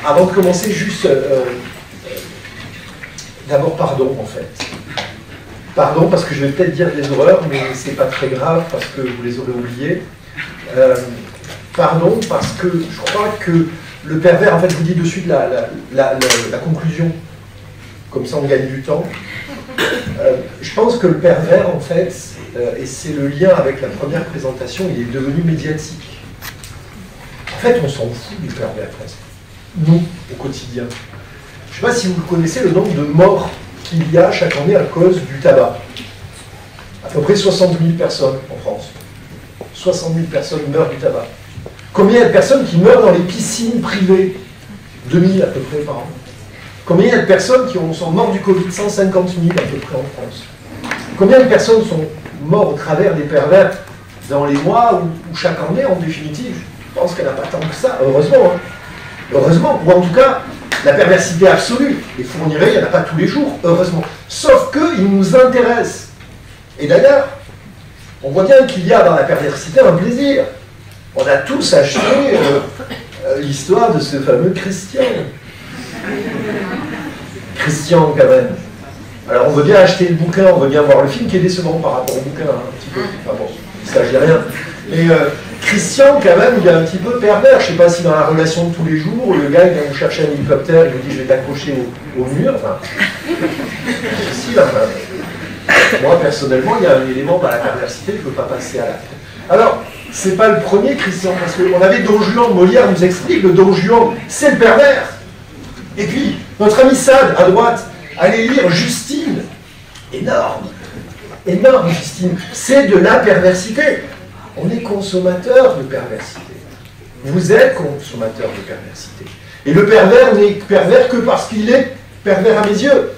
Avant de commencer, juste d'abord pardon en fait. Pardon parce que je vais peut-être dire des horreurs, mais c'est pas très grave parce que vous les aurez oubliées. Pardon parce que je crois que le pervers, en fait, je vous dis de suite la conclusion, comme ça on gagne du temps. Je pense que le pervers, en fait, et c'est le lien avec la première présentation, il est devenu médiatique. En fait, on s'en fout du pervers presque. Nous, au quotidien. Je ne sais pas si vous connaissez le nombre de morts qu'il y a chaque année à cause du tabac. À peu près 60 000 personnes en France. 60 000 personnes meurent du tabac. Combien il y a de personnes qui meurent dans les piscines privées? 2000 à peu près par an. Combien il y a de personnes qui sont mortes du Covid? 150 000 à peu près en France. Combien de personnes sont mortes au travers des pervers dans les mois ou chaque année, en définitive? Je pense qu'elle n'a pas tant que ça, heureusement. Hein. Heureusement, ou en tout cas, la perversité absolue. Les fournirait, il n'y en a pas tous les jours, heureusement. Sauf qu'il nous intéresse. Et d'ailleurs, on voit bien qu'il y a dans la perversité un plaisir. On a tous acheté l'histoire de ce fameux Christian. Christian, quand même. Alors, on veut bien acheter le bouquin, on veut bien voir le film, qui est décevant par rapport au bouquin, hein, un petit peu. Enfin bon, ça, je dis rien. Mais Christian, quand même, il est un petit peu pervers. Je ne sais pas si dans la relation de tous les jours, le gars, il vient vous chercher un hélicoptère, il vous dit, je vais t'accrocher au mur. Enfin, difficile, enfin. Moi, personnellement, il y a un élément dans la perversité, je ne peux pas passer à l'acte. Alors, c'est pas le premier Christian, parce qu'on avait Don Juan, Molière nous explique, le Don Juan, c'est le pervers. Et puis, notre ami Sade, à droite, allez lire Justine. Énorme. Énorme, Justine. C'est de la perversité. On est consommateur de perversité. Vous êtes consommateur de perversité. Et le pervers n'est pervers que parce qu'il est pervers à mes yeux.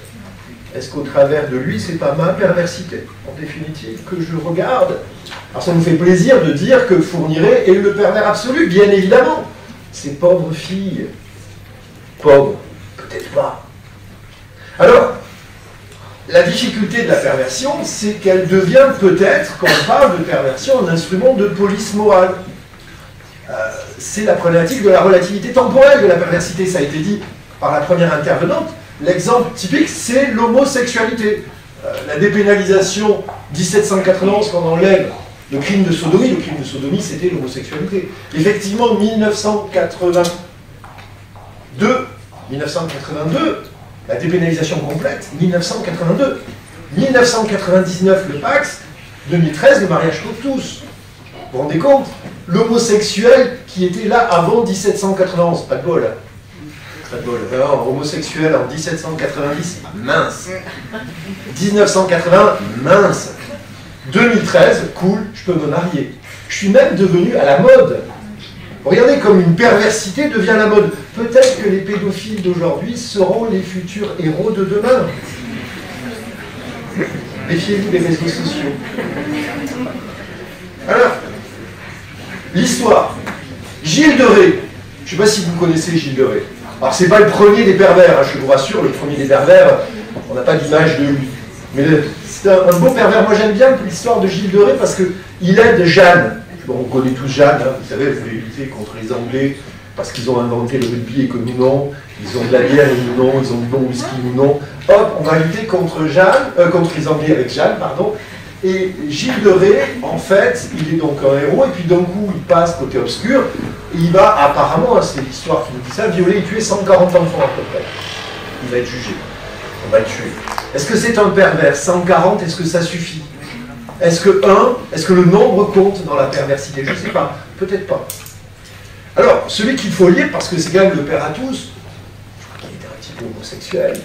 Est-ce qu'au travers de lui, c'est pas ma perversité, en définitive, que je regarde? Alors ça nous fait plaisir de dire que Fourniret est le pervers absolu, bien évidemment. Ces pauvres filles. Pauvres, peut-être pas. Alors, la difficulté de la perversion, c'est qu'elle devient peut-être, quand on parle de perversion, un instrument de police morale. C'est la problématique de la relativité temporelle de la perversité, ça a été dit par la première intervenante. L'exemple typique, c'est l'homosexualité. La dépénalisation 1791, quand on enlève le crime de sodomie, c'était l'homosexualité. Effectivement, 1982, la dépénalisation complète, 1982. 1999, le Pax, 2013, le mariage pour tous. Vous vous rendez compte? L'homosexuel qui était là avant 1791, pas de bol. Pas de bol. Alors, homosexuel en 1790, mince. 1980, mince. 2013, cool, je peux me marier. Je suis même devenu à la mode. Regardez comme une perversité devient la mode. Peut-être que les pédophiles d'aujourd'hui seront les futurs héros de demain. Méfiez-vous des réseaux sociaux. Alors, l'histoire. Gilles de Rais. Je ne sais pas si vous connaissez Gilles de Rais. Alors, c'est pas le premier des pervers, hein, je vous rassure, le premier des pervers, on n'a pas d'image de lui. Mais c'est un beau pervers. Moi, j'aime bien l'histoire de Gilles de Rais parce qu'il aide Jeanne. Bon, on connaît tous Jeanne, hein, vous savez, elle voulait lutter contre les Anglais parce qu'ils ont inventé le rugby et que nous non. Ils ont de la bière et nous non, ils ont du bon whisky, nous non. Hop, on va lutter contre contre les Anglais avec Jeanne, pardon. Et Gilles de Rais, en fait, il est donc un héros, et puis d'un coup, il passe côté obscur, et il va apparemment, hein, c'est l'histoire qui nous dit ça, violer et tuer 140 enfants à peu près. Il va être jugé. On va le tuer. Est-ce que c'est un pervers? 140, est-ce que ça suffit? Est-ce que le nombre compte dans la perversité? Je ne sais pas, peut-être pas. Alors, celui qu'il faut lire, parce que c'est quand même le père à tous, je crois qu'il était un petit peu homosexuel,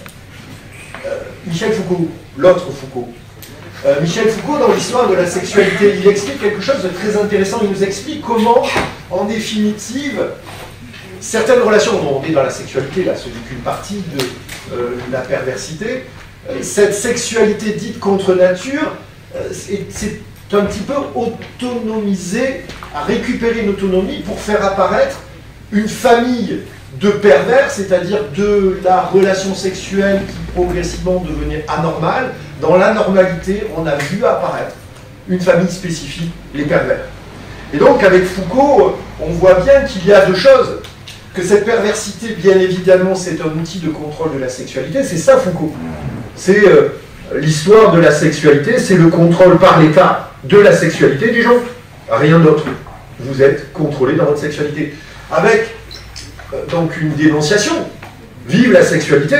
Michel Foucault, l'autre Foucault. Michel Foucault, dans l'histoire de la sexualité, il explique quelque chose de très intéressant. Il nous explique comment, en définitive, certaines relations dont on est dans la sexualité, là, ce n'est qu'une partie de la perversité, cette sexualité dite contre nature, c'est un petit peu autonomisé, à récupérer une autonomie pour faire apparaître une famille de pervers, c'est-à-dire de la relation sexuelle qui progressivement devenait anormale. Dans l'anormalité, on a vu apparaître une famille spécifique, les pervers. Et donc, avec Foucault, on voit bien qu'il y a deux choses. que cette perversité, bien évidemment, c'est un outil de contrôle de la sexualité, c'est ça Foucault. C'est l'histoire de la sexualité, c'est le contrôle par l'État de la sexualité des gens. Rien d'autre. Vous êtes contrôlé dans votre sexualité. Avec donc une dénonciation. Vive la sexualité,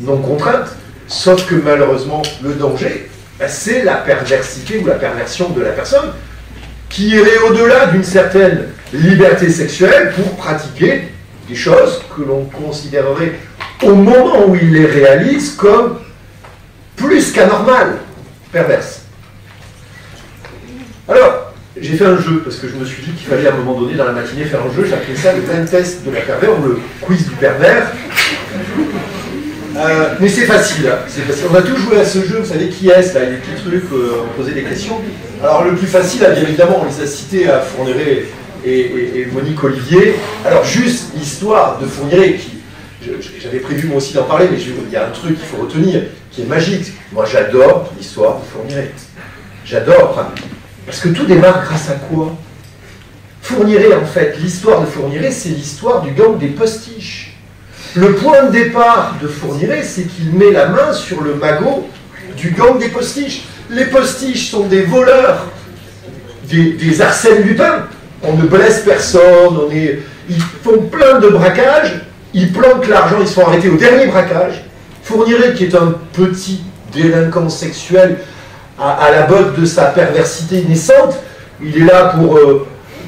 non contrainte, sauf que malheureusement, le danger, c'est la perversité ou la perversion de la personne qui irait au-delà d'une certaine liberté sexuelle pour pratiquer des choses que l'on considérerait au moment où il les réalise comme plus qu'anormales, perverses. Alors, j'ai fait un jeu, parce que je me suis dit qu'il fallait à un moment donné dans la matinée faire un jeu, j'appelais ça le blind test de la pervers, ou le quiz du pervers. Mais c'est facile, hein, c'est facile. On a tous joué à ce jeu, vous savez qui est-ce, là, il y a des petits trucs, on posait des questions. Alors le plus facile, bien évidemment, on les a cités à Fourniret et Monique Olivier. Alors juste l'histoire de Fourniret, qui j'avais prévu moi aussi d'en parler, mais il y a un truc qu'il faut retenir, qui est magique. Moi j'adore l'histoire de Fourniret. J'adore, enfin, parce que tout démarre grâce à quoi? Fourniret, en fait, l'histoire de Fourniret, c'est l'histoire du gang des postiches. Le point de départ de Fourniret, c'est qu'il met la main sur le magot du gang des postiches. Les postiches sont des voleurs, des Arsène Lupin. On ne blesse personne, ils font plein de braquages, ils planquent l'argent, ils se font arrêter au dernier braquage. Fourniret, qui est un petit délinquant sexuel à la botte de sa perversité naissante, il est là pour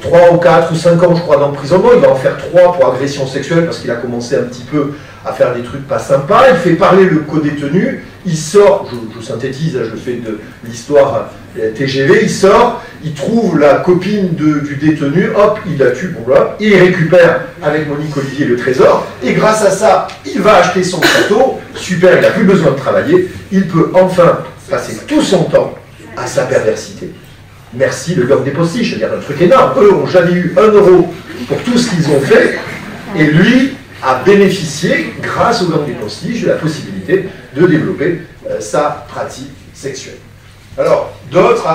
3 ou 4 ou 5 ans, je crois, d'emprisonnement. Il va en faire 3 pour agression sexuelle parce qu'il a commencé un petit peu à faire des trucs pas sympas. Il fait parler le co-détenu. Il sort, je synthétise, je fais de l'histoire TGV, il sort, il trouve la copine du détenu, hop, il la tue, bon là, et il récupère avec Monique Olivier le trésor, et grâce à ça, il va acheter son château, super, il n'a plus besoin de travailler, il peut enfin passer tout son temps à sa perversité. Merci le gang des postiches, c'est-à-dire un truc énorme. Eux n'ont jamais eu 1 euro pour tout ce qu'ils ont fait, et lui a bénéficié, grâce au gang des postiches, de la possibilité de développer sa pratique sexuelle. Alors, d'autres,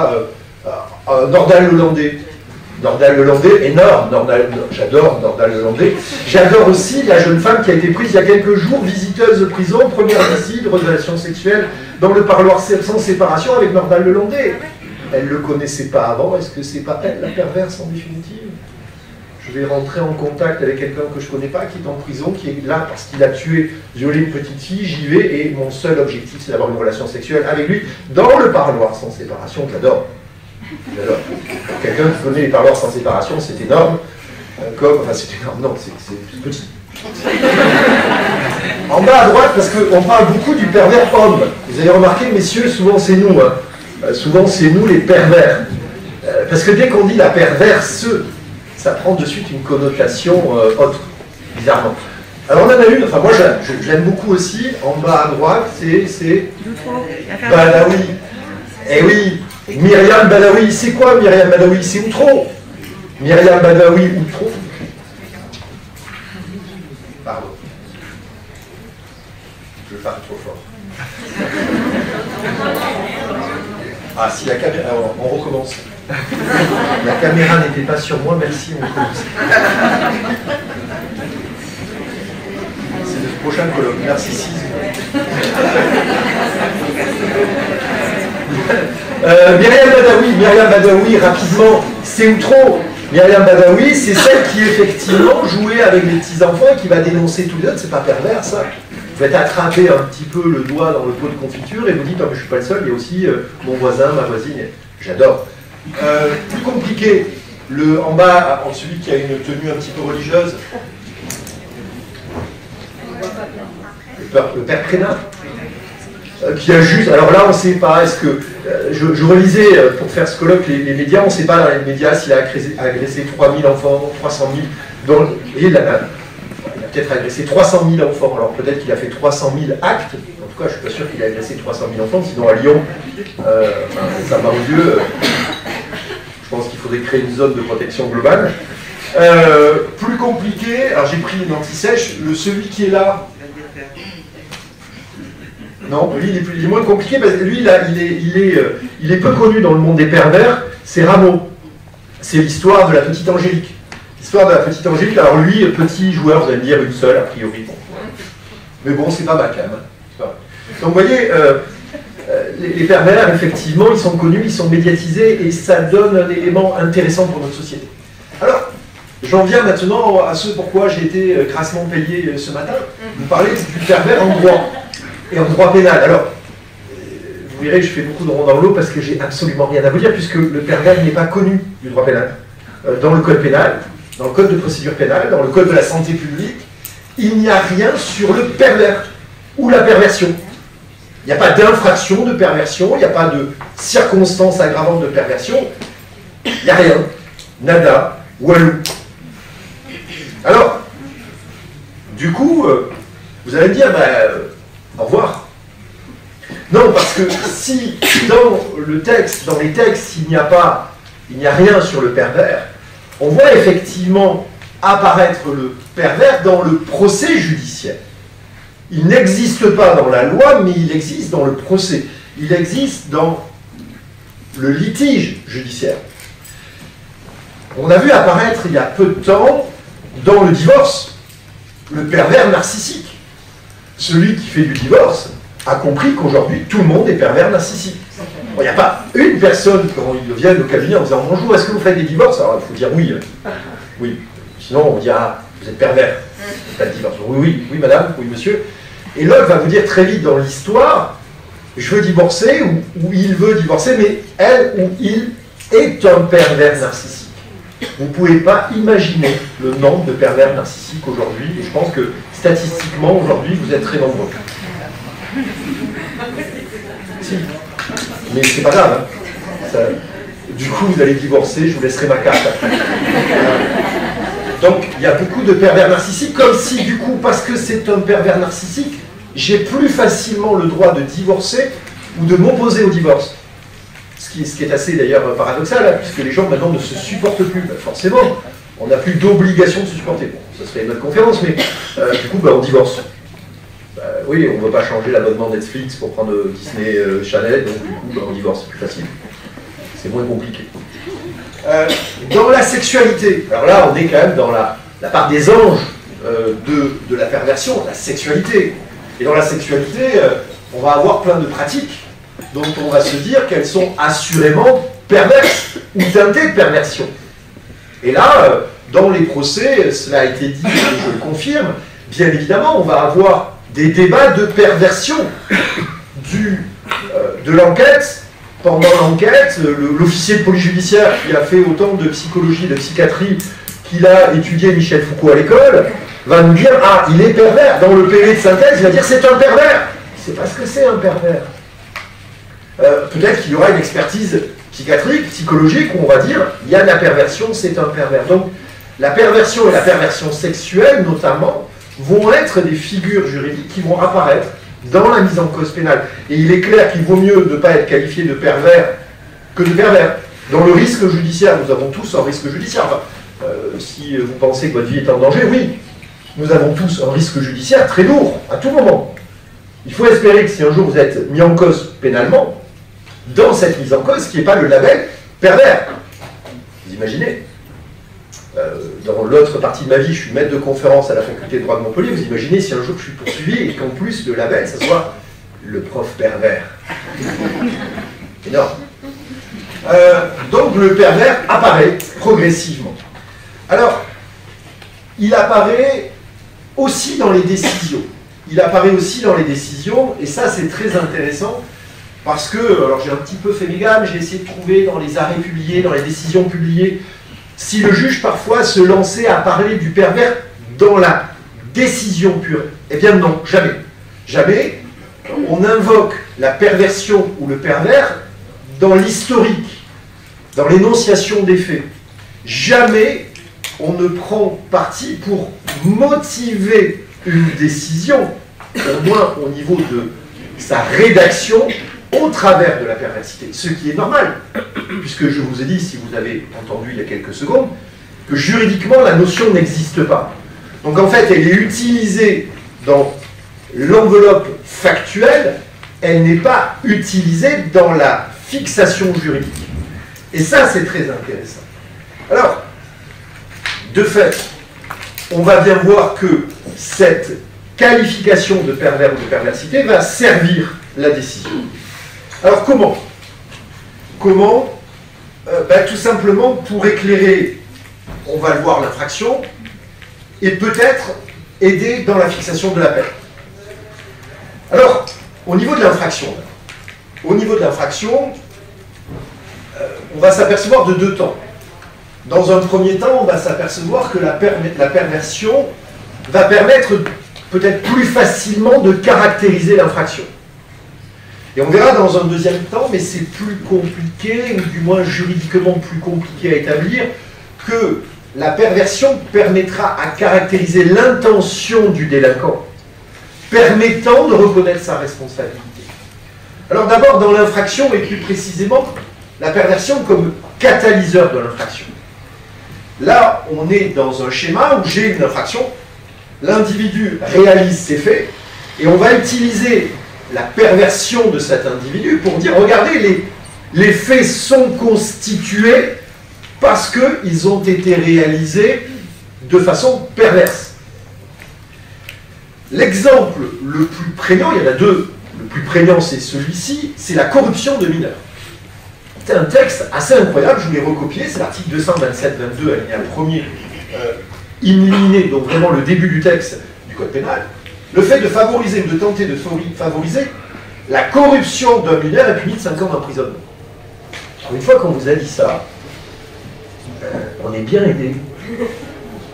Nordal Lelandais. Nordal Lelandais, énorme, j'adore Nordal Lelandais. J'adore aussi la jeune femme qui a été prise il y a quelques jours, visiteuse de prison, première visite, relation sexuelle, dans le parloir sans séparation avec Nordal Lelandais. Elle ne le connaissait pas avant, est-ce que c'est pas elle la perverse en définitive? Je vais rentrer en contact avec quelqu'un que je ne connais pas, qui est en prison, qui est là parce qu'il a violé une petite fille, j'y vais, et mon seul objectif, c'est d'avoir une relation sexuelle avec lui, dans le parloir sans séparation, j'adore. J'adore. Quelqu'un qui connaît les parloirs sans séparation, c'est énorme, enfin c'est énorme, non, c'est petit. En bas à droite, parce qu'on parle beaucoup du pervers homme. Vous avez remarqué, messieurs, souvent c'est nous, hein. Souvent c'est nous les pervers. Parce que dès qu'on dit la perverse, ça prend de suite une connotation autre, bizarrement. Alors on en a une, enfin moi je l'aime beaucoup aussi, en bas à droite, c'est Badawi. Eh oui, Myriam Badawi, c'est quoi Myriam Badawi? C'est Outreau. Myriam Badawi, Outreau. Pardon. Je parle trop fort. Ah, si la caméra... Alors, on recommence. La caméra n'était pas sur moi, merci, on recommence. C'est le prochain colloque, narcissisme. Myriam Badawi, rapidement, c'est Outreau. Myriam Badawi, c'est celle qui effectivement jouait avec les petits-enfants et qui va dénoncer tous les autres, c'est pas pervers ça. Vous faites attraper un petit peu le doigt dans le pot de confiture et vous dites, oh, mais je ne suis pas le seul, il y a aussi mon voisin, ma voisine, j'adore. Plus compliqué, en bas, celui qui a une tenue un petit peu religieuse, le père Prénat, qui a juste, alors là on ne sait pas, est-ce que, je relisais pour faire ce colloque les médias, on ne sait pas dans les médias s'il a agressé 3000 enfants, 300 000, donc, il a peut-être agressé 300 000 enfants, alors peut-être qu'il a fait 300 000 actes, en tout cas je ne suis pas sûr qu'il a agressé 300 000 enfants, sinon à Lyon, ça va aux yeux, je pense qu'il faudrait créer une zone de protection globale. Plus compliqué, alors j'ai pris une anti-sèche, celui qui est là, non, lui il est moins compliqué, parce que lui il est peu connu dans le monde des pervers, c'est Rameau, c'est l'histoire de la petite Angélique. L'histoire de la petite Angélique, alors lui, petit joueur, vous allez me dire une seule, a priori. Mais bon, c'est pas mal quand même. Hein. Donc vous voyez, les pervers, effectivement, ils sont connus, ils sont médiatisés, et ça donne un élément intéressant pour notre société. Alors, j'en viens maintenant à ce pourquoi j'ai été grassement payé ce matin. Vous parlez du pervers en droit, et en droit pénal. Alors, vous verrez, je fais beaucoup de ronds dans l'eau parce que j'ai absolument rien à vous dire, puisque le pervers n'est pas connu du droit pénal. Dans le code pénal, dans le code de procédure pénale, dans le code de la santé publique, il n'y a rien sur le pervers ou la perversion. Il n'y a pas d'infraction de perversion, il n'y a pas de circonstance aggravante de perversion, il n'y a rien. Nada, walou. Alors, du coup, vous allez me dire, au revoir. Non, parce que si dans le texte, dans les textes, il n'y a rien sur le pervers, on voit effectivement apparaître le pervers dans le procès judiciaire. Il n'existe pas dans la loi, mais il existe dans le procès. Il existe dans le litige judiciaire. On a vu apparaître il y a peu de temps, dans le divorce, le pervers narcissique. Celui qui fait du divorce a compris qu'aujourd'hui, tout le monde est pervers narcissique. Bon, il n'y a pas une personne, quand ils viennent au cabinet en disant « Bonjour, est-ce que vous faites des divorces ?» Alors, il faut dire « Oui. » Oui. Sinon, on dit « Ah, vous êtes pervers. Vous faites des divorces. » Oui, madame, oui, monsieur. Et l'autre va vous dire très vite dans l'histoire « Je veux divorcer » ou « Il veut divorcer », mais elle ou il est un pervers narcissique. Vous ne pouvez pas imaginer le nombre de pervers narcissiques aujourd'hui, et je pense que statistiquement, aujourd'hui, vous êtes très nombreux. Si. Mais c'est pas grave. Hein. Ça, du coup, vous allez divorcer, je vous laisserai ma carte. Donc, il y a beaucoup de pervers narcissiques, comme si, du coup, parce que c'est un pervers narcissique, j'ai plus facilement le droit de divorcer ou de m'opposer au divorce. Ce qui est assez, d'ailleurs, paradoxal, hein, puisque les gens, maintenant, ne se supportent plus. Ben, forcément, on n'a plus d'obligation de se supporter. Bon, ça serait une autre conférence, mais du coup, ben, on divorce. Oui, on ne veut pas changer l'abonnement Netflix pour prendre Disney Channel, donc du coup, on divorce, c'est plus facile. C'est moins compliqué. Dans la sexualité, alors là, on est quand même dans la part des anges de la perversion, la sexualité. Et dans la sexualité, on va avoir plein de pratiques dont on va se dire qu'elles sont assurément perverses ou teintées de perversion. Et là, dans les procès, cela a été dit, je le confirme, bien évidemment, on va avoir des débats de perversion de l'enquête. Pendant l'enquête, l'officier de police judiciaire qui a fait autant de psychologie et de psychiatrie qu'il a étudié Michel Foucault à l'école, va nous dire « Ah, il est pervers ». Dans le PV de synthèse, il va dire « C'est un pervers ». C'est parce que c'est un pervers. Peut-être qu'il y aura une expertise psychiatrique, psychologique, où on va dire « Il y a de la perversion, c'est un pervers ». Donc, la perversion et la perversion sexuelle, notamment, vont être des figures juridiques qui vont apparaître dans la mise en cause pénale. Et il est clair qu'il vaut mieux ne pas être qualifié de pervers que de pervers. Dans le risque judiciaire, nous avons tous un risque judiciaire. Enfin, si vous pensez que votre vie est en danger, oui, nous avons tous un risque judiciaire très lourd, à tout moment. Il faut espérer que si un jour vous êtes mis en cause pénalement, dans cette mise en cause, qu'il n'y ait pas le label pervers. Vous imaginez dans l'autre partie de ma vie, je suis maître de conférence à la faculté de droit de Montpellier. Vous imaginez si un jour je suis poursuivi et qu'en plus le label, ça soit le prof pervers. Énorme. Donc le pervers apparaît progressivement. Alors, il apparaît aussi dans les décisions. Il apparaît aussi dans les décisions, et ça c'est très intéressant, parce que, alors j'ai un petit peu fait mes gammes, j'ai essayé de trouver dans les arrêts publiés, dans les décisions publiées, si le juge parfois se lançait à parler du pervers dans la décision pure. Eh bien non, jamais. Jamais. On invoque la perversion ou le pervers dans l'historique, dans l'énonciation des faits. Jamais on ne prend parti pour motiver une décision, au moins au niveau de sa rédaction, au travers de la perversité, ce qui est normal, puisque je vous ai dit, si vous avez entendu il y a quelques secondes, que juridiquement la notion n'existe pas. Donc en fait, elle est utilisée dans l'enveloppe factuelle, elle n'est pas utilisée dans la fixation juridique. Et ça, c'est très intéressant. Alors, De fait, on va bien voir que cette qualification de pervers ou de perversité va servir la décision. Alors comment? Comment? Tout simplement pour éclairer, on va le voir, l'infraction, et peut-être aider dans la fixation de la peine. Alors, au niveau de l'infraction, on va s'apercevoir de deux temps. Dans un premier temps, on va s'apercevoir que la perversion va permettre peut-être plus facilement de caractériser l'infraction. Et on verra dans un deuxième temps, mais c'est plus compliqué, ou du moins juridiquement plus compliqué à établir, que la perversion permettra à caractériser l'intention du délinquant, permettant de reconnaître sa responsabilité. Alors d'abord, dans l'infraction, et plus précisément, la perversion comme catalyseur de l'infraction. Là, on est dans un schéma où j'ai une infraction, l'individu réalise ses faits, et on va utiliser la perversion de cet individu pour dire, regardez, les faits sont constitués parce qu'ils ont été réalisés de façon perverse. L'exemple le plus prégnant, il y en a deux, le plus prégnant c'est celui-ci, c'est la corruption de mineurs. C'est un texte assez incroyable, je vous l'ai recopié, c'est l'article 227-22, alinéa 1er, inliné, donc vraiment le début du texte du Code pénal. Le fait de favoriser ou de tenter de favoriser la corruption d'un mineur est puni de 5 ans d'emprisonnement. Une fois qu'on vous a dit ça, on est bien aidé.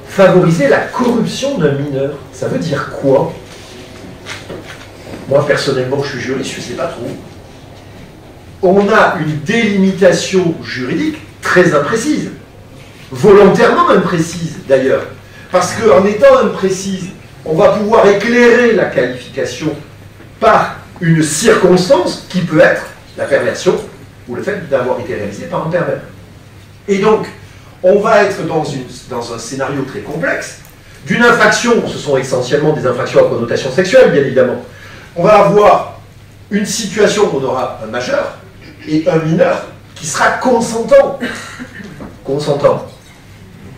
Favoriser la corruption d'un mineur, ça veut dire quoi? Moi, personnellement, je suis juriste, je ne sais pas trop. On a une délimitation juridique très imprécise. Volontairement imprécise, d'ailleurs. Parce qu'en étant imprécise, on va pouvoir éclairer la qualification par une circonstance qui peut être la perversion ou le fait d'avoir été réalisé par un pervers. Et donc, on va être dans un scénario très complexe, d'une infraction, ce sont essentiellement des infractions à connotation sexuelle, bien évidemment. On va avoir une situation où on aura un majeur et un mineur qui sera consentant. Consentant.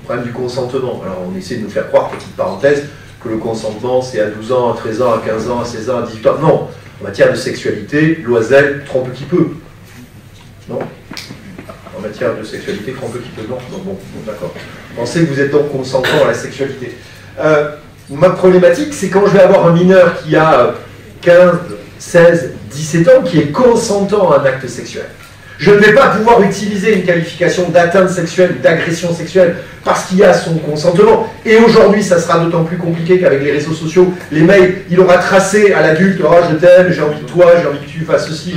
Le problème du consentement. Alors, on essaie de nous faire croire, petite parenthèse, que le consentement, c'est à 12 ans, à 13 ans, à 15 ans, à 16 ans, à 18 ans. Non. En matière de sexualité, l'oiselle trompe qui peut. Non. En matière de sexualité, trompe qui peut. Non. Bon, d'accord. Pensez que vous êtes donc consentant à la sexualité. Ma problématique, c'est quand je vais avoir un mineur qui a 15, 16, 17 ans, qui est consentant à un acte sexuel. Je ne vais pas pouvoir utiliser une qualification d'atteinte sexuelle ou d'agression sexuelle parce qu'il y a son consentement. Et aujourd'hui, ça sera d'autant plus compliqué qu'avec les réseaux sociaux, les mails, il aura tracé à l'adulte, oh, je t'aime, j'ai envie de toi, j'ai envie que tu fasses ceci,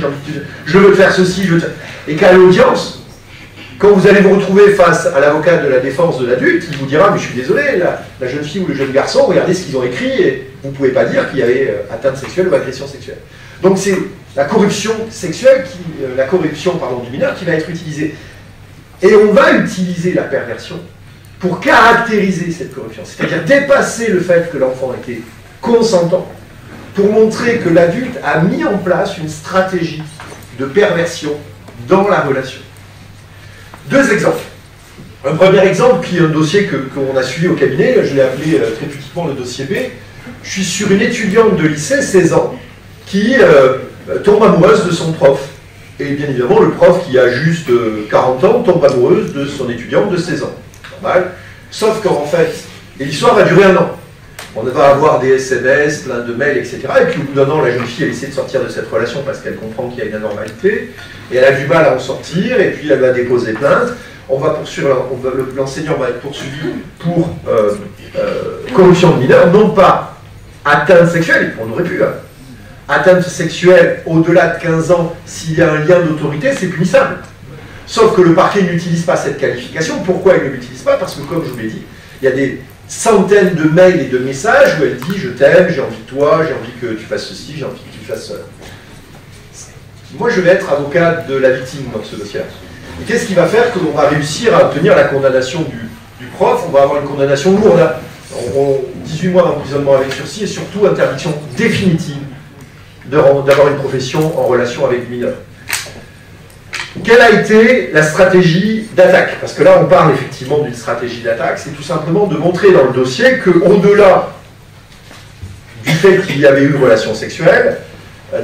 je veux faire ceci, je veux... Et qu'à l'audience, quand vous allez vous retrouver face à l'avocat de la défense de l'adulte, il vous dira, mais je suis désolé, la jeune fille ou le jeune garçon, regardez ce qu'ils ont écrit, et vous ne pouvez pas dire qu'il y avait atteinte sexuelle ou agression sexuelle. Donc c'est la corruption sexuelle, du mineur qui va être utilisée. Et on va utiliser la perversion pour caractériser cette corruption, c'est-à-dire dépasser le fait que l'enfant était consentant, pour montrer que l'adulte a mis en place une stratégie de perversion dans la relation. Deux exemples. Un premier exemple, qui est un dossier qu'on a suivi au cabinet, je l'ai appelé très pudiquement le dossier B. Je suis sur une étudiante de lycée, 16 ans, qui tombe amoureuse de son prof. Et bien évidemment, le prof qui a juste 40 ans tombe amoureuse de son étudiante de 16 ans. Normal. Sauf qu'en fait, l'histoire va durer 1 an. On va avoir des SMS, plein de mails, etc. Et puis au bout d'1 an, la jeune fille, elle essaie de sortir de cette relation parce qu'elle comprend qu'il y a une anormalité. Et elle a du mal à en sortir, et puis elle va déposer plainte. On va poursuivre, l'enseignant va être poursuivi pour corruption de mineur, non pas atteinte sexuelle, on aurait pu, hein. Atteinte sexuelle au-delà de 15 ans, s'il y a un lien d'autorité, c'est punissable. Sauf que le parquet n'utilise pas cette qualification. Pourquoi il ne l'utilise pas? Parce que, comme je vous l'ai dit, il y a des centaines de mails et de messages où elle dit « je t'aime, j'ai envie de toi, j'ai envie que tu fasses ceci, j'ai envie que tu fasses cela ». Moi, je vais être avocat de la victime dans ce dossier-là. Et qu'est-ce qui va faire que l'on va réussir à obtenir la condamnation du prof? On va avoir une condamnation lourde, 18 mois d'emprisonnement avec sursis et surtout interdiction définitive d'avoir une profession en relation avec des mineurs. quelle a été la stratégie d'attaque? Parce que là, on parle effectivement d'une stratégie d'attaque. C'est tout simplement de montrer dans le dossier qu'au-delà du fait qu'il y avait eu relation sexuelle,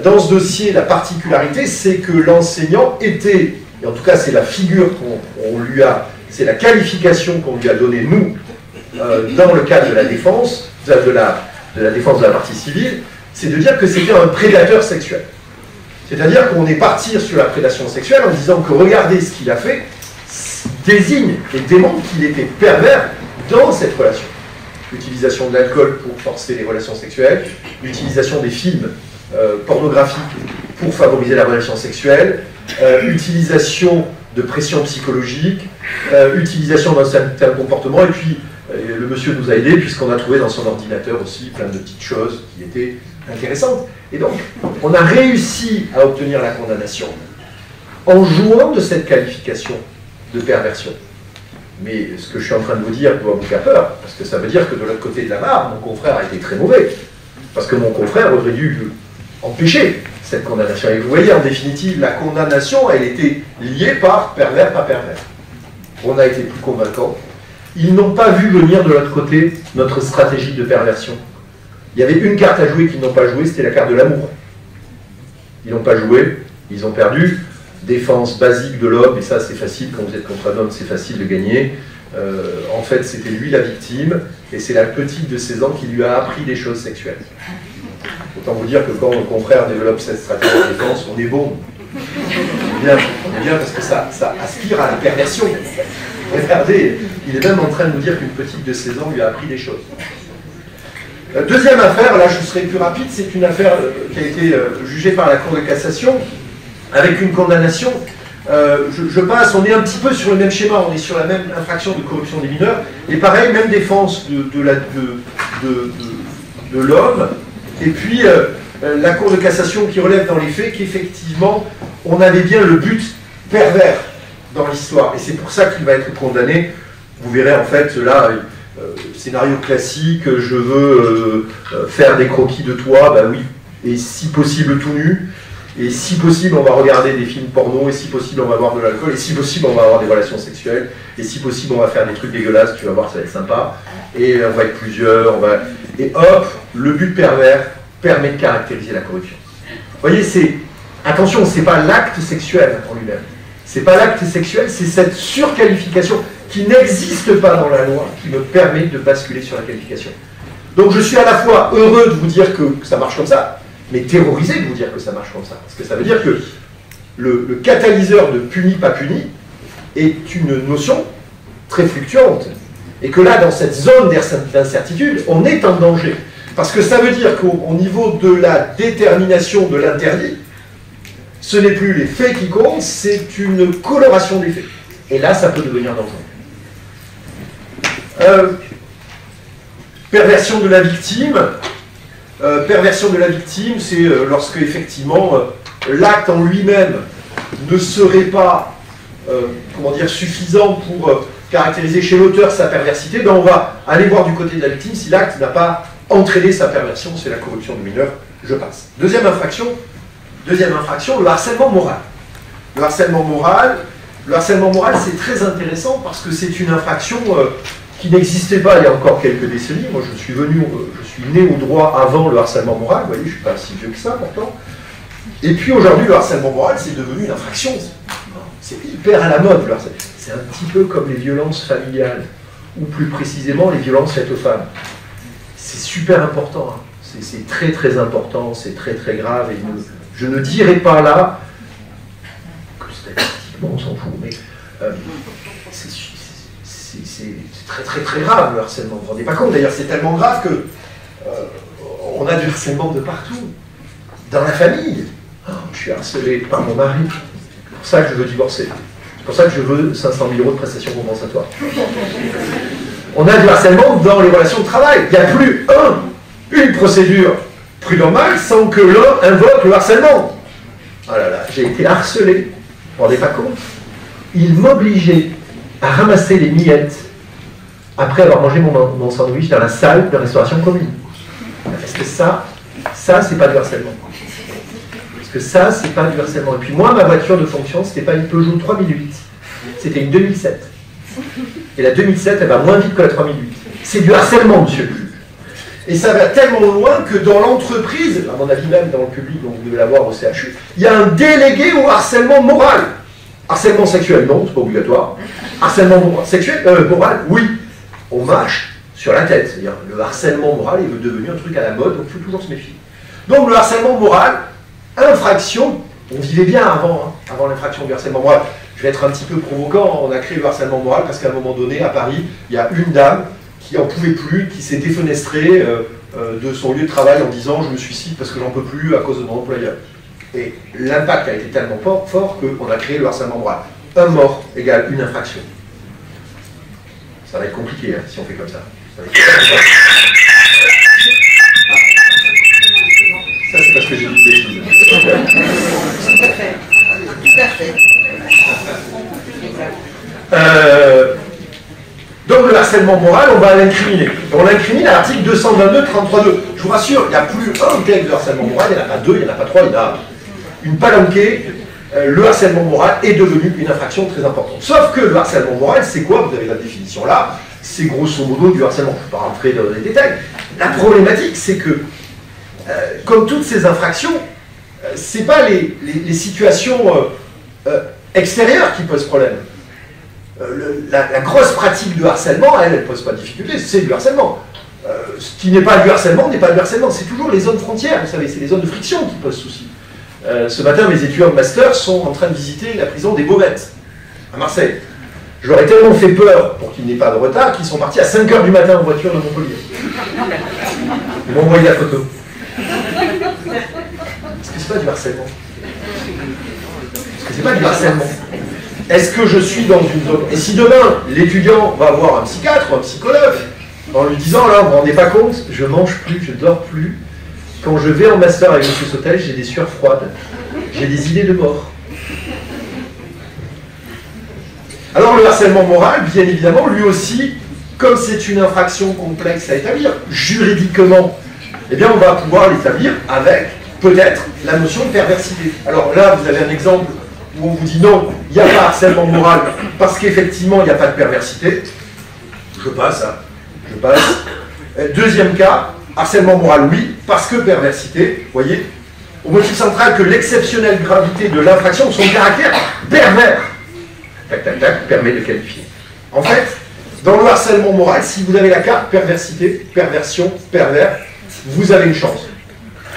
dans ce dossier, la particularité, c'est que l'enseignant était, et en tout cas c'est la figure qu'on lui a, c'est la qualification qu'on lui a donnée, nous, dans le cadre de la défense, de la défense de la partie civile, c'est de dire que c'était un prédateur sexuel. C'est-à-dire qu'on est parti sur la prédation sexuelle en disant que regardez ce qu'il a fait, désigne et démontre qu'il était pervers dans cette relation. L'utilisation de l'alcool pour forcer les relations sexuelles, l'utilisation des films pornographiques pour favoriser la relation sexuelle, utilisation de pression psychologique, utilisation d'un certain comportement, et puis le monsieur nous a aidés puisqu'on a trouvé dans son ordinateur aussi plein de petites choses qui étaient intéressantes. Et donc, on a réussi à obtenir la condamnation en jouant de cette qualification de perversion. Mais ce que je suis en train de vous dire doit vous faire peur, parce que ça veut dire que de l'autre côté de la barre, mon confrère a été très mauvais. Parce que mon confrère aurait dû empêcher cette condamnation. Et vous voyez, en définitive, la condamnation, elle était liée par pervers, pas pervers. On a été plus convaincant. Ils n'ont pas vu venir de l'autre côté notre stratégie de perversion. Il y avait une carte à jouer qu'ils n'ont pas jouée, c'était la carte de l'amour. Ils n'ont pas joué, ils ont perdu. Défense basique de l'homme, et ça c'est facile, quand vous êtes contre un homme, c'est facile de gagner. En fait, c'était lui la victime, et c'est la petite de 16 ans qui lui a appris des choses sexuelles. Autant vous dire que quand mon confrère développe cette stratégie de défense, on est bon. On est bien parce que ça aspire à la perversion. Regardez, il est même en train de nous dire qu'une petite de 16 ans lui a appris des choses. Deuxième affaire, là je serai plus rapide, c'est une affaire qui a été jugée par la Cour de cassation, avec une condamnation. Je passe, on est un petit peu sur le même schéma, on est sur la même infraction de corruption des mineurs, et pareil, même défense de l'homme, et puis la Cour de cassation qui relève dans les faits qu'effectivement, on avait bien le but pervers dans l'histoire, et c'est pour ça qu'il va être condamné. Vous verrez en fait, là, scénario classique, je veux faire des croquis de toi, bah oui, et si possible tout nu, et si possible on va regarder des films porno, et si possible on va boire de l'alcool, et si possible on va avoir des relations sexuelles, et si possible on va faire des trucs dégueulasses, tu vas voir ça va être sympa, et on va être plusieurs, et hop, le but pervers permet de caractériser la corruption. Vous voyez, attention, c'est pas l'acte sexuel en lui-même, c'est pas l'acte sexuel, c'est cette surqualification qui n'existe pas dans la loi, qui me permet de basculer sur la qualification. Donc je suis à la fois heureux de vous dire que ça marche comme ça, mais terrorisé de vous dire que ça marche comme ça. Parce que ça veut dire que le catalyseur de puni, pas puni est une notion très fluctuante. Et que là, dans cette zone d'incertitude, on est en danger. Parce que ça veut dire qu'au niveau de la détermination de l'interdit, ce n'est plus les faits qui comptent, c'est une coloration des faits. Et là, ça peut devenir dangereux. Perversion de la victime. Perversion de la victime, c'est lorsque effectivement l'acte en lui-même ne serait pas comment dire, suffisant pour caractériser chez l'auteur sa perversité, ben on va aller voir du côté de la victime si l'acte n'a pas entraîné sa perversion, c'est la corruption de mineur, je passe. Deuxième infraction, le harcèlement moral. Le harcèlement moral, c'est très intéressant parce que c'est une infraction qui n'existait pas il y a encore quelques décennies. Moi, je suis né au droit avant le harcèlement moral, vous voyez, je ne suis pas si vieux que ça pourtant. Et puis aujourd'hui, le harcèlement moral, c'est devenu une infraction. C'est hyper à la mode, le harcèlement. C'est un petit peu comme les violences familiales, ou plus précisément les violences faites aux femmes. C'est super important, hein. C'est très très important, c'est très très grave, et je ne dirais pas là que statistiquement on s'en fout, mais c'est très très très grave le harcèlement. Vous vous rendez pas compte, d'ailleurs c'est tellement grave que on a du harcèlement de partout. Dans la famille, je suis harcelé par mon mari, c'est pour ça que je veux divorcer. C'est pour ça que je veux 500 000 € de prestations compensatoires. On a du harcèlement dans les relations de travail. Il n'y a plus une procédure prud'homale sans que l'un invoque le harcèlement. Oh là là, j'ai été harcelé, vous vous rendez pas compte? Il m'obligeait à ramasser les miettes après avoir mangé mon sandwich dans la salle de restauration commune. Est-ce que ça c'est pas du harcèlement? Parce que ça, c'est pas du harcèlement. Et puis moi, ma voiture de fonction, c'était pas une Peugeot 3008, c'était une 2007. Et la 2007, elle va moins vite que la 3008. C'est du harcèlement, monsieur. Et ça va tellement loin que dans l'entreprise, à mon avis même dans le public, donc vous devez l'avoir au CHU, il y a un délégué au harcèlement moral. Harcèlement sexuel, non, c'est pas obligatoire. Harcèlement sexuel, moral, oui. On marche sur la tête. C'est-à-dire, le harcèlement moral est devenu un truc à la mode, donc il faut toujours se méfier. Donc le harcèlement moral, infraction, on vivait bien avant, hein, avant l'infraction du harcèlement moral. Je vais être un petit peu provocant, on a créé le harcèlement moral parce qu'à un moment donné, à Paris, il y a une dame qui n'en pouvait plus, qui s'est défenestrée de son lieu de travail en disant « je me suicide parce que j'en peux plus à cause de mon employeur ». Et l'impact a été tellement fort qu'on a créé le harcèlement moral. Un mort égale une infraction. Ça va être compliqué hein, si on fait comme ça. Ça c'est parce que j'ai dit des bêtises. Tout à fait. Tout à fait. Donc le harcèlement moral, on va l'incriminer. On l'incrimine à l'article 222-33-2. Je vous rassure, il n'y a plus un texte de harcèlement moral, il n'y en a pas deux, il n'y en a pas trois, il y en a une palanquée. Le harcèlement moral est devenu une infraction très importante. Sauf que le harcèlement moral, c'est quoi? Vous avez la définition là, c'est grosso modo du harcèlement. Je ne vais pas rentrer dans les détails. La problématique, c'est que, comme toutes ces infractions, ce n'est pas les situations extérieures qui posent problème. La grosse pratique de harcèlement, elle ne pose pas de difficulté, c'est du harcèlement. Ce qui n'est pas du harcèlement n'est pas du harcèlement. C'est toujours les zones frontières, vous savez, c'est les zones de friction qui posent souci. Ce matin, mes étudiants de master sont en train de visiter la prison des Baumettes, à Marseille. Je leur ai tellement fait peur pour qu'il n'y ait pas de retard qu'ils sont partis à 5 h du matin en voiture de Montpellier. Ils m'ont envoyé la photo. Est-ce que c'est pas du harcèlement? Est-ce que c'est pas du harcèlement? Est-ce que je suis dans une zone... Et si demain, l'étudiant va voir un psychiatre ou un psychologue, en lui disant, là, vous ne vous rendez pas compte, je mange plus, je dors plus, quand je vais en master avec M. Sautel, j'ai des sueurs froides, j'ai des idées de mort. Alors le harcèlement moral, bien évidemment, lui aussi, comme c'est une infraction complexe à établir, juridiquement, eh bien on va pouvoir l'établir avec, peut-être, la notion de perversité. Alors là, vous avez un exemple où on vous dit non, il n'y a pas harcèlement moral, parce qu'effectivement, il n'y a pas de perversité. Je passe, hein. Je passe. Deuxième cas, harcèlement moral, oui, parce que perversité, vous voyez, au motif central que l'exceptionnelle gravité de l'infraction, son caractère pervers, tac, tac, tac, permet de qualifier. En fait, dans le harcèlement moral, si vous avez la carte perversité, perversion, pervers, vous avez une chance.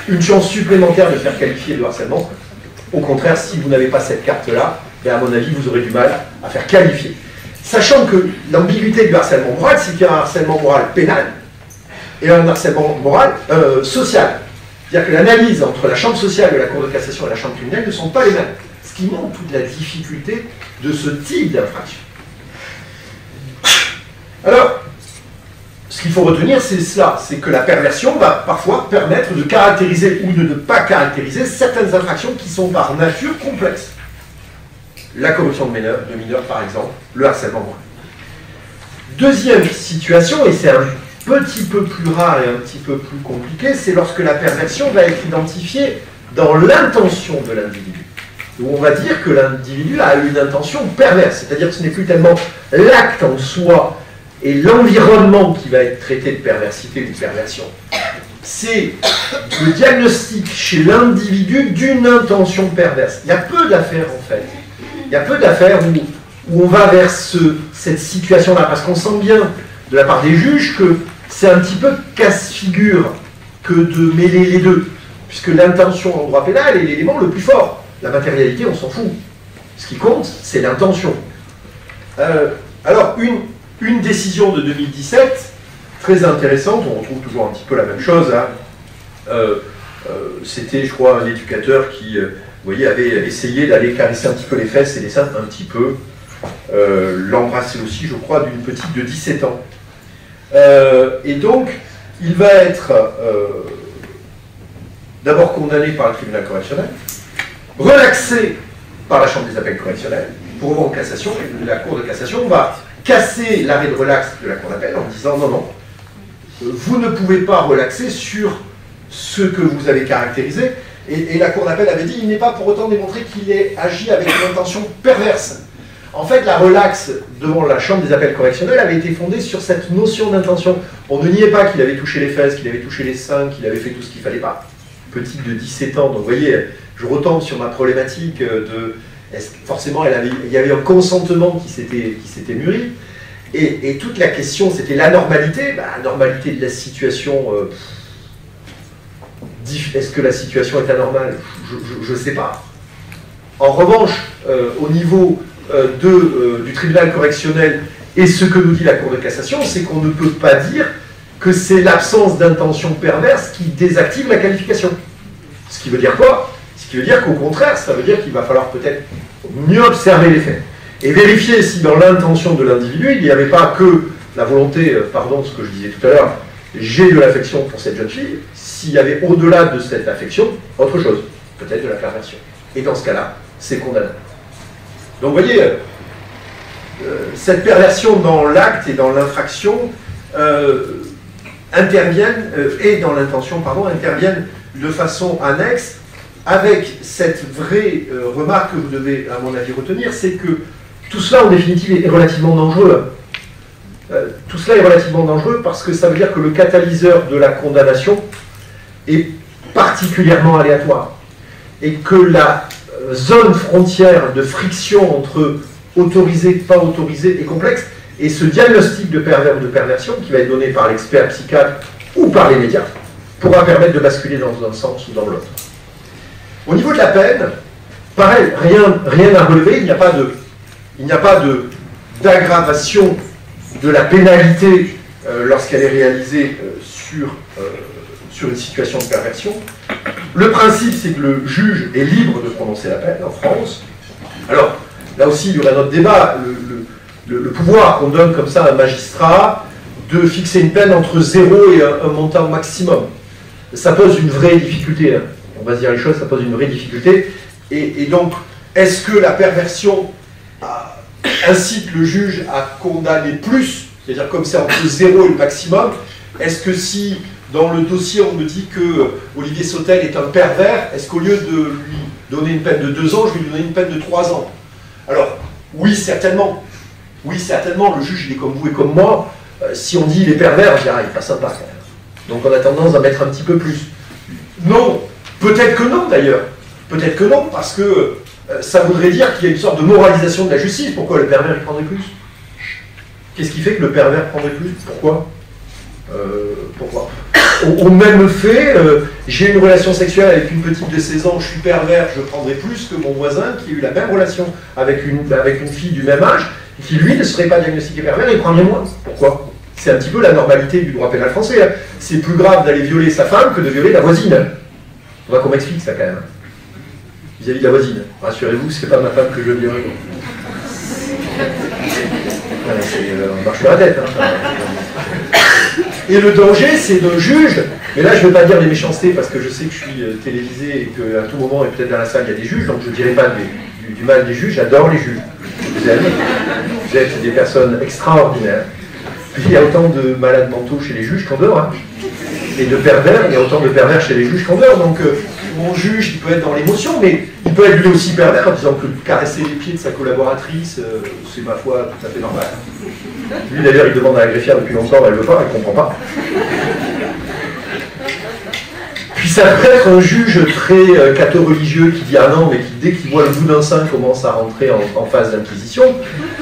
Une chance supplémentaire de faire qualifier le harcèlement. Au contraire, si vous n'avez pas cette carte-là, à mon avis, vous aurez du mal à faire qualifier. Sachant que l'ambiguïté du harcèlement moral, c'est qu'il y a un harcèlement moral pénal et un harcèlement moral social. C'est-à-dire que l'analyse entre la chambre sociale de la Cour de cassation et la chambre criminelle ne sont pas les mêmes. Ce qui montre toute la difficulté de ce type d'infraction. Alors, ce qu'il faut retenir, c'est cela, c'est que la perversion va parfois permettre de caractériser ou de ne pas caractériser certaines infractions qui sont par nature complexes. La corruption de mineurs, par exemple, le harcèlement moral. Deuxième situation, et c'est un petit peu plus rare et un petit peu plus compliqué, c'est lorsque la perversion va être identifiée dans l'intention de l'individu. Où on va dire que l'individu a une intention perverse, c'est-à-dire que ce n'est plus tellement l'acte en soi et l'environnement qui va être traité de perversité ou de perversion. C'est le diagnostic chez l'individu d'une intention perverse. Il y a peu d'affaires en fait. Il y a peu d'affaires où on va vers cette situation-là, parce qu'on sent bien de la part des juges que c'est un petit peu casse-figure que de mêler les deux, puisque l'intention en droit pénal est l'élément le plus fort. La matérialité, on s'en fout. Ce qui compte, c'est l'intention. Alors, une décision de 2017, très intéressante, on retrouve toujours un petit peu la même chose. Hein. C'était, je crois, un éducateur qui, vous voyez, avait essayé d'aller caresser un petit peu les fesses et les seins, un petit peu. L'embrasser aussi, je crois, d'une petite de 17 ans. Et donc, il va être d'abord condamné par le tribunal correctionnel, relaxé par la Chambre des appels correctionnels, pour revoir en cassation, et la Cour de cassation va casser l'arrêt de relax de la Cour d'appel en disant non, non, vous ne pouvez pas relaxer sur ce que vous avez caractérisé, Et la Cour d'appel avait dit, il n'est pas pour autant démontré qu'il ait agi avec une intention perverse. En fait, la relaxe devant la Chambre des appels correctionnels avait été fondée sur cette notion d'intention. On ne niait pas qu'il avait touché les fesses, qu'il avait touché les seins, qu'il avait fait tout ce qu'il ne fallait pas. Petite de 17 ans, donc vous voyez, je retombe sur ma problématique de... Forcément, il y avait un consentement qui s'était mûri. Et toute la question, c'était l'anormalité. La normalité de la situation... Est-ce que la situation est anormale? Je ne sais pas. En revanche, au niveau du tribunal correctionnel et ce que nous dit la Cour de cassation, c'est qu'on ne peut pas dire que c'est l'absence d'intention perverse qui désactive la qualification. Ce qui veut dire quoi? Ce qui veut dire qu'au contraire, ça veut dire qu'il va falloir peut-être mieux observer les faits et vérifier si dans l'intention de l'individu, il n'y avait pas que la volonté, pardon, ce que je disais tout à l'heure, j'ai de l'affection pour cette jeune fille, s'il y avait au-delà de cette affection, autre chose, peut-être de la perversion. Et dans ce cas-là, c'est condamnable. Donc vous voyez, cette perversion dans l'acte et dans l'infraction interviennent, et dans l'intention, pardon, interviennent de façon annexe, avec cette vraie remarque que vous devez, à mon avis, retenir, c'est que tout cela, en définitive, est relativement dangereux. Tout cela est relativement dangereux parce que ça veut dire que le catalyseur de la condamnation est particulièrement aléatoire et que la zone frontière de friction entre autorisé et pas autorisé est complexe, et ce diagnostic de pervers ou de perversion qui va être donné par l'expert psychiatre ou par les médias pourra permettre de basculer dans un sens ou dans l'autre. Au niveau de la peine, pareil, rien à relever, il n'y a pas d'aggravation de la pénalité lorsqu'elle est réalisée sur une situation de perversion. Le principe, c'est que le juge est libre de prononcer la peine en France. Alors, là aussi, il y aura notre débat. Le pouvoir qu'on donne comme ça à un magistrat de fixer une peine entre 0 et un montant maximum. Ça pose une vraie difficulté. Hein. On va se dire les choses, ça pose une vraie difficulté. Et donc, est-ce que la perversion incite le juge à condamner plus, c'est-à-dire comme c'est entre 0 et le maximum? Est-ce que si, dans le dossier, on me dit que Olivier Sautel est un pervers, est-ce qu'au lieu de lui donner une peine de 2 ans, je vais lui donner une peine de 3 ans? Alors, oui, certainement. Oui, certainement, le juge, il est comme vous et comme moi. Si on dit il est pervers, je dis, ah, il est pas sympa quand même. Donc on a tendance à mettre un petit peu plus. Non, peut-être que non d'ailleurs. Peut-être que non, parce que ça voudrait dire qu'il y a une sorte de moralisation de la justice. Pourquoi le pervers il prendrait plus? Qu'est-ce qui fait que le pervers prendrait plus? Pourquoi? Pourquoi? Au même fait, j'ai une relation sexuelle avec une petite de 16 ans, je suis pervers, je prendrai plus que mon voisin qui a eu la même relation avec une fille du même âge, qui lui ne serait pas diagnostiqué pervers et prendrait moins. Pourquoi? C'est un petit peu la normalité du droit pénal français. Hein. C'est plus grave d'aller violer sa femme que de violer la voisine. On va qu'on m'explique ça quand même. Vis-à-vis de la voisine. Rassurez-vous, c'est pas ma femme que je viole. On marche sur la tête. Hein. Et le danger, c'est d'un juge, mais là je ne veux pas dire des méchancetés parce que je sais que je suis télévisé et qu'à tout moment, et peut-être dans la salle, il y a des juges, donc je ne dirai pas du mal des juges, j'adore les juges. Vous êtes des personnes extraordinaires. Puis il y a autant de malades mentaux chez les juges qu'en dehors. Hein. Et de pervers, il y a autant de pervers chez les juges qu'en dehors. Donc mon juge, il peut être dans l'émotion, mais il peut être lui aussi pervers en disant que caresser les pieds de sa collaboratrice, c'est ma foi tout à fait normal. Lui d'ailleurs, il demande à la greffière depuis longtemps, elle ne veut pas, elle ne comprend pas. Puis ça peut être un juge très catho-religieux qui dit ah non, mais qui dès qu'il voit le bout d'un sein commence à rentrer en phase d'inquisition.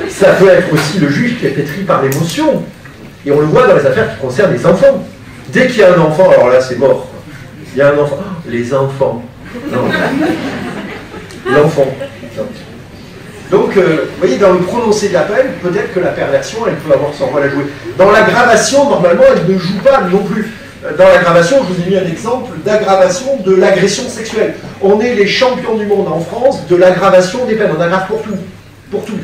Ça peut être aussi le juge qui est pétri par l'émotion. Et on le voit dans les affaires qui concernent les enfants. Dès qu'il y a un enfant, alors là c'est mort. Il y a un enfant. Oh, les enfants. Non. L'enfant. Donc, vous voyez, dans le prononcé de la peine, peut-être que la perversion, elle peut avoir son rôle à jouer. Dans l'aggravation, normalement, elle ne joue pas non plus. Dans l'aggravation, je vous ai mis un exemple d'aggravation de l'agression sexuelle. On est les champions du monde en France de l'aggravation des peines. On aggrave pour tout. Pour tout.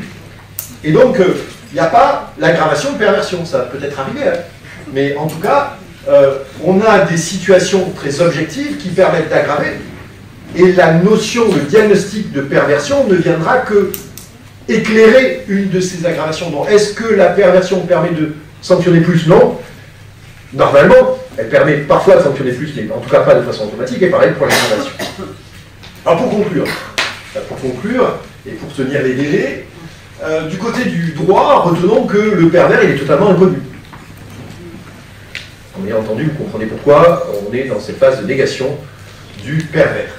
Et donc, il n'y a pas l'aggravation de perversion. Ça peut être arrivé. Hein. Mais en tout cas, on a des situations très objectives qui permettent d'aggraver. Et la notion de diagnostic de perversion ne viendra que éclairer une de ces aggravations. Est-ce que la perversion permet de sanctionner plus? Non. Normalement, elle permet parfois de sanctionner plus, mais en tout cas pas de façon automatique, et pareil pour la génération. Alors pour conclure, et pour tenir les délais, du côté du droit, retenons que le pervers il est totalement inconnu. Bien entendu, vous comprenez pourquoi on est dans cette phase de négation du pervers.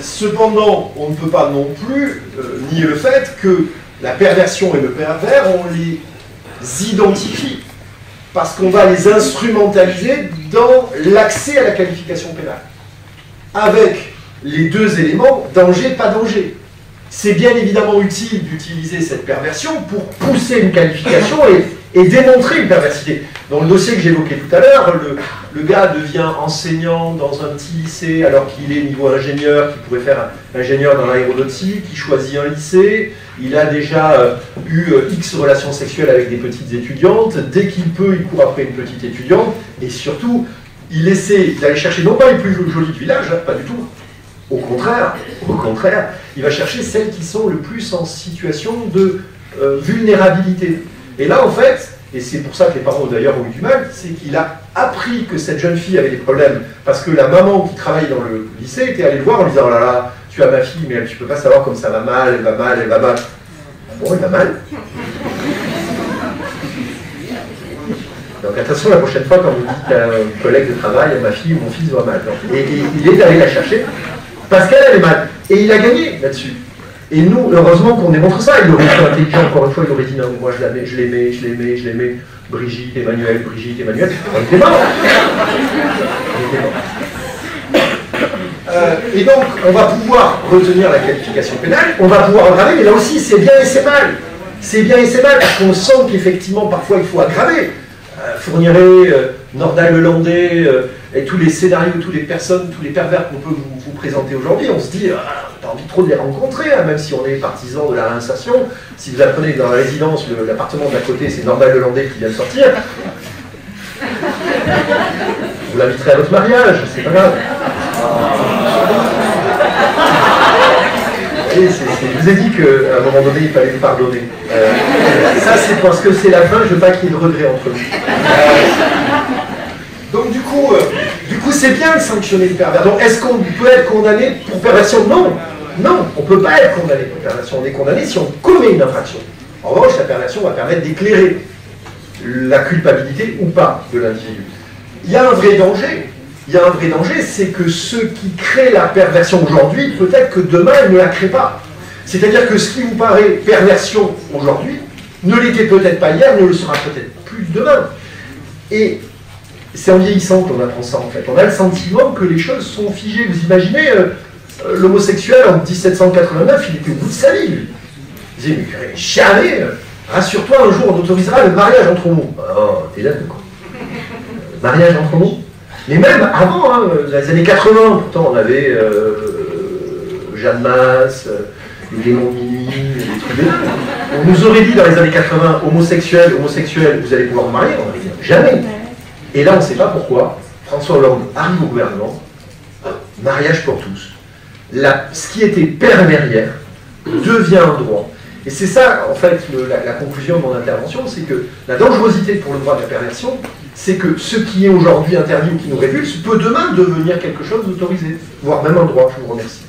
Cependant, on ne peut pas non plus nier le fait que la perversion et le pervers, on les identifie, parce qu'on va les instrumentaliser dans l'accès à la qualification pénale. Avec les deux éléments, danger, pas danger. C'est bien évidemment utile d'utiliser cette perversion pour pousser une qualification et démontrer une perversité. Dans le dossier que j'évoquais tout à l'heure, le gars devient enseignant dans un petit lycée alors qu'il est niveau ingénieur, qui pourrait faire ingénieur dans l'aéronautique, il choisit un lycée, il a déjà eu X relations sexuelles avec des petites étudiantes, dès qu'il peut, il court après une petite étudiante, et surtout, il essaie d'aller chercher non pas les plus jolies du village, hein, pas du tout. Au contraire, il va chercher celles qui sont le plus en situation de vulnérabilité. Et là, en fait, et c'est pour ça que les parents d'ailleurs ont eu du mal, c'est qu'il a appris que cette jeune fille avait des problèmes, parce que la maman qui travaille dans le lycée était allée le voir en lui disant « Oh là là, tu as ma fille, mais tu peux pas savoir comme ça va mal, elle va mal, elle va mal. » Bon, elle va mal. Donc attention la prochaine fois quand vous dites à un collègue de travail, ma fille ou mon fils va mal. Et il est allé la chercher, parce qu'elle avait mal. Et il a gagné là-dessus. Et nous, heureusement qu'on démontre ça. Il aurait été intelligent, encore une fois, il aurait dit non, moi je l'aimais, Brigitte, Emmanuel. On était mort. Et donc, on va pouvoir retenir la qualification pénale, on va pouvoir aggraver, mais là aussi, c'est bien et c'est mal. C'est bien et c'est mal, parce qu'on sent qu'effectivement, parfois, il faut aggraver. Fourniret, Nordal-Lelandais, et tous les scénarios, toutes les personnes, tous les pervers qu'on peut vous présenter aujourd'hui, on se dit, t'as envie trop de les rencontrer, hein, même si on est partisan de la réinsertion. Si vous apprenez que dans la résidence, l'appartement d'à côté, c'est Nordal-Lelandais qui vient de sortir, vous l'inviterez à votre mariage, c'est pas grave. Je vous ai dit qu'à un moment donné, il fallait les pardonner. Ça, c'est parce que c'est la fin, je veux pas qu'il y ait de regrets entre nous. Donc du coup, c'est bien de sanctionner le pervers. Donc est-ce qu'on peut être condamné pour perversion? Non. Non, on ne peut pas être condamné pour perversion. On est condamné si on commet une infraction. En revanche, la perversion va permettre d'éclairer la culpabilité ou pas de l'individu. Il y a un vrai danger. Il y a un vrai danger, c'est que ceux qui créent la perversion aujourd'hui, peut-être que demain, ils ne la créent pas. C'est-à-dire que ce qui vous paraît perversion aujourd'hui, ne l'était peut-être pas hier, ne le sera peut-être plus demain. Et c'est en vieillissant qu'on apprend ça, en fait. On a le sentiment que les choses sont figées. Vous imaginez, l'homosexuel, en 1789, il était au bout de sa vie, lui. Il disait, mais jamais, rassure-toi, un jour, on autorisera le mariage entre homo. Oh, t'es là, quoi. Mariage entre homo. Mais même avant, hein, dans les années 80, pourtant, on avait Jeanne Masse, les démons de minuit, les trucs de dingue. On nous aurait dit dans les années 80, homosexuel, vous allez pouvoir vous marier, on aurait dit jamais. Et là, on ne sait pas pourquoi, François Hollande arrive au gouvernement, mariage pour tous. Ce qui était pervers hier devient un droit. Et c'est ça, en fait, la conclusion de mon intervention, c'est que la dangerosité pour le droit de la perversion, c'est que ce qui est aujourd'hui interdit ou qui nous répulse peut demain devenir quelque chose d'autorisé, voire même un droit. Je vous remercie.